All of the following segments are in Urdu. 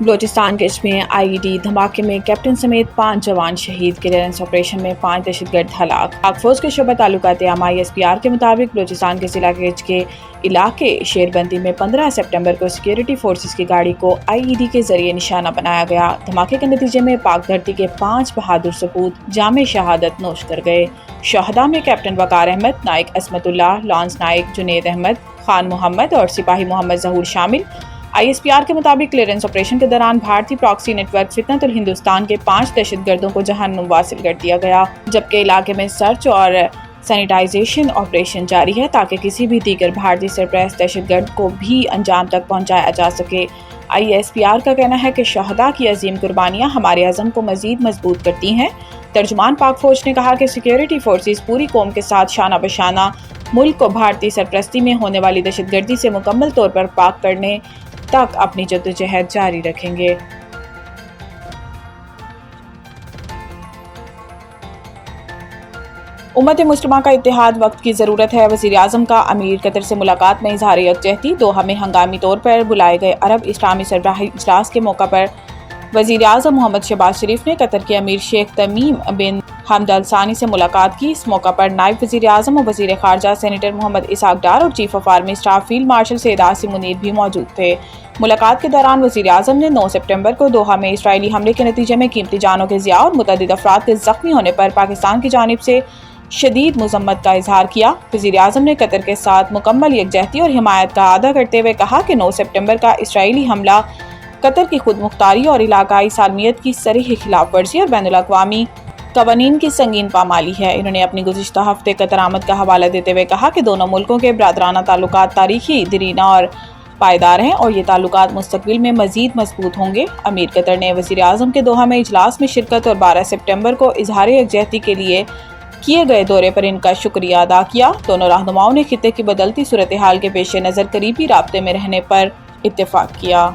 بلوچستان کے میں IED دھماکے میں کیپٹن سمیت 5 جوان شہید، کلیئرنس آپریشن میں 5 دہشت گرد ہلاک۔ پاک فوج کے شعبہ تعلقات عامہ ISPR کے مطابق بلوچستان کے ضلع کیچ کے علاقے شیربندی میں 15 سپٹمبر کو سیکیورٹی فورسز کی گاڑی کو IED کے ذریعے نشانہ بنایا گیا۔ دھماکے کے نتیجے میں پاک دھرتی کے 5 بہادر سپوت جامع شہادت نوش کر گئے۔ شہداء میں کیپٹن وقار احمد، نائک عصمت اللہ، لانس نائک جنید احمد، خان محمد اور سپاہی محمد ظہور شامل۔ ISPR کے مطابق کلیئرنس آپریشن کے دوران بھارتی پراکسی نیٹ ورک فتنت الہندوستان کے 5 دہشت گردوں کو جہنم واصل کر دیا گیا، جبکہ علاقے میں سرچ اور سینیٹائزیشن آپریشن جاری ہے تاکہ کسی بھی دیگر بھارتی سرپرست دہشت گرد کو بھی انجام تک پہنچایا جا سکے۔ ISPR کا کہنا ہے کہ شہداء کی عظیم قربانیاں ہمارے عزم کو مزید مضبوط کرتی ہیں۔ ترجمان پاک فوج نے کہا کہ سیکیورٹی فورسز پوری قوم کے ساتھ شانہ بشانہ ملک کو بھارتی سرپرستی میں ہونے والی دہشت گردی سے مکمل طور پر پاک کرنے تک اپنی جدوجہد جاری رکھیں گے۔ امت مسلمہ کا اتحاد وقت کی ضرورت ہے۔ وزیر اعظم کا امیر قطر سے ملاقات میں اظہار یکجہتی۔ دوحہ میں ہنگامی طور پر بلائے گئے عرب اسلامی سربراہی اجلاس کے موقع پر وزیر اعظم محمد شہباز شریف نے قطر کے امیر شیخ تمیم بن حمد ال ثانی سے ملاقات کی۔ اس موقع پر نائب وزیر اعظم اور وزیر خارجہ سینیٹر محمد اسحاق ڈار اور chief of army staff field marshal Syed Asim Munir بھی موجود تھے۔ ملاقات کے دوران وزیر اعظم نے 9 سپٹمبر کو دوحہ میں اسرائیلی حملے کے نتیجے میں قیمتی جانوں کے ضیاع اور متعدد افراد کے زخمی ہونے پر پاکستان کی جانب سے شدید مذمت کا اظہار کیا۔ وزیر اعظم نے قطر کے ساتھ مکمل یکجہتی اور حمایت کا اعادہ کرتے ہوئے کہا کہ 9 سپٹمبر کا اسرائیلی حملہ قطر کی خود مختاری اور علاقائی سالمیت کی صریح خلاف ورزی اور بین الاقوامی قوانین کی سنگین پامالی ہے۔ انہوں نے اپنی گزشتہ ہفتے قطر آمد کا حوالہ دیتے ہوئے کہا کہ دونوں ملکوں کے برادرانہ تعلقات تاریخی، دیرینہ اور پائیدار ہیں اور یہ تعلقات مستقبل میں مزید مضبوط ہوں گے۔ امیر قطر نے وزیر اعظم کے دوحہ میں اجلاس میں شرکت اور 12 سپٹمبر کو اظہار یکجہتی کے لیے کیے گئے دورے پر ان کا شکریہ ادا کیا۔ دونوں رہنماؤں نے خطے کی بدلتی صورتحال کے پیش نظر قریبی رابطے میں رہنے پر اتفاق کیا۔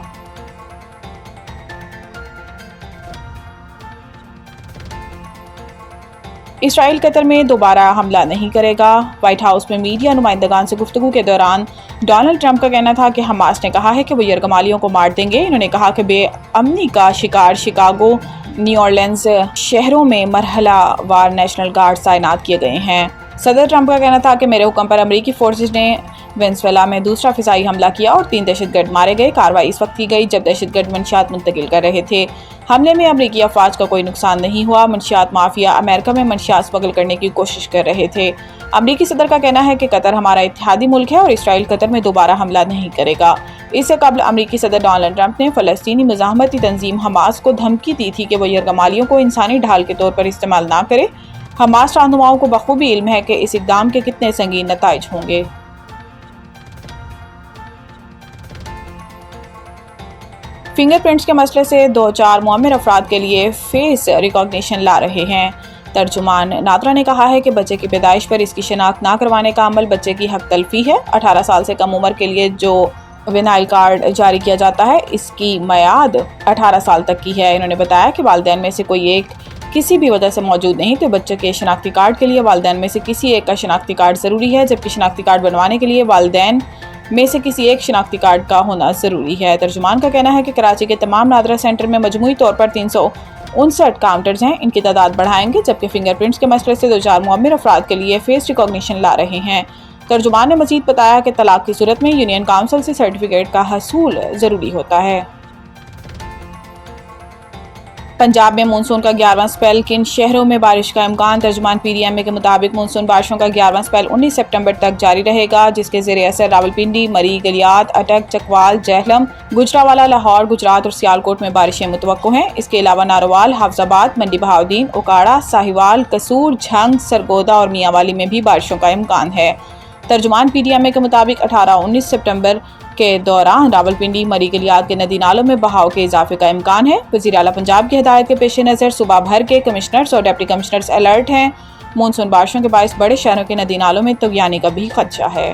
اسرائیل قطر میں دوبارہ حملہ نہیں کرے گا۔ وائٹ ہاؤس میں میڈیا نمائندگان سے گفتگو کے دوران ڈونلڈ ٹرمپ کا کہنا تھا کہ حماس نے کہا ہے کہ وہ یرغمالیوں کو مار دیں گے۔ انہوں نے کہا کہ بے امنی کا شکار شکاگو، نیو اورلینز شہروں میں مرحلہ وار نیشنل گارڈز تعینات کیے گئے ہیں۔ صدر ٹرمپ کا کہنا تھا کہ میرے حکم پر امریکی فورسز نے وینزویلا میں دوسرا فضائی حملہ کیا اور 3 دہشت گرد مارے گئے۔ کارروائی اس وقت کی گئی جب دہشت گرد منشیات منتقل کر رہے تھے۔ حملے میں امریکی افواج کا کوئی نقصان نہیں ہوا۔ منشیات مافیا امریکہ میں منشیات اسمگل کرنے کی کوشش کر رہے تھے۔ امریکی صدر کا کہنا ہے کہ قطر ہمارا اتحادی ملک ہے اور اسرائیل قطر میں دوبارہ حملہ نہیں کرے گا۔ اس سے قبل امریکی صدر ڈونلڈ ٹرمپ نے فلسطینی مزاحمتی تنظیم حماس کو دھمکی دی تھی کہ وہ یرغمالیوں کو انسانی ڈھال کے طور پر استعمال نہ کرے۔ حماس رہنماؤں کو بخوبی علم ہے کہ اس اقدام کے کتنے سنگین نتائج ہوں گے۔ فنگر پرنٹس کے مسئلے سے 2-4 معمر افراد کے لیے فیس ریکگنیشن لا رہے ہیں۔ ترجمان نادرا نے کہا ہے کہ بچے کی پیدائش پر اس کی شناخت نہ کروانے کا عمل بچے کی حق تلفی ہے۔ 18 سال سے کم عمر کے لیے جو وینائل کارڈ جاری کیا جاتا ہے اس کی میعاد 18 سال تک کی ہے۔ انہوں نے بتایا کہ والدین میں سے کوئی ایک کسی بھی وجہ سے موجود نہیں تو بچے کے شناختی کارڈ کے لیے والدین میں سے کسی ایک کا شناختی کارڈ ضروری ہے، جبکہ شناختی کارڈ بنوانے کے لیے والدین میں سے کسی ایک شناختی کارڈ کا ہونا ضروری ہے۔ ترجمان کا کہنا ہے کہ کراچی کے تمام نادرا سینٹر میں مجموعی طور پر 359 کاؤنٹرز ہیں، ان کی تعداد بڑھائیں گے، جبکہ فنگر پرنٹس کے مسئلے سے 2-4 معمر افراد کے لیے فیس ریکگنیشن لا رہے ہیں۔ ترجمان نے مزید بتایا کہ طلاق کی صورت میں یونین کونسل سے سرٹیفکیٹ کا حصول ضروری ہوتا ہے۔ پنجاب میں مونسون کا 11واں سپیل، کن شہروں میں بارش کا امکان؟ ترجمان PDMA کے مطابق مونسون بارشوں کا 11واں سپیل 19 سپٹمبر تک جاری رہے گا، جس کے زیر اثر راولپنڈی، مری، گلیات، اٹک، چکوال، جہلم، گجرانوالہ، لاہور، گجرات اور سیالکوٹ میں بارشیں متوقع ہیں۔ اس کے علاوہ ناروال، حافظ آباد، منڈی بہاؤدین، اوکاڑہ، ساہیوال، قصور، جھنگ، سرگودا اور میاں والی میں بھی بارشوں کا امکان ہے۔ ترجمان PDMA کے مطابق 18-19 سپٹمبر کے دوران راولپنڈی، مری، گلیات کے ندی نالوں میں بہاؤ کے اضافے کا امکان ہے۔ وزیر اعلیٰ پنجاب کی ہدایت کے پیش نظر صوبہ بھر کے کمشنرز اور ڈپٹی کمشنرز الرٹ ہیں۔ مونسون بارشوں کے باعث بڑے شہروں کے ندی نالوں میں طغیانی کا بھی خدشہ ہے۔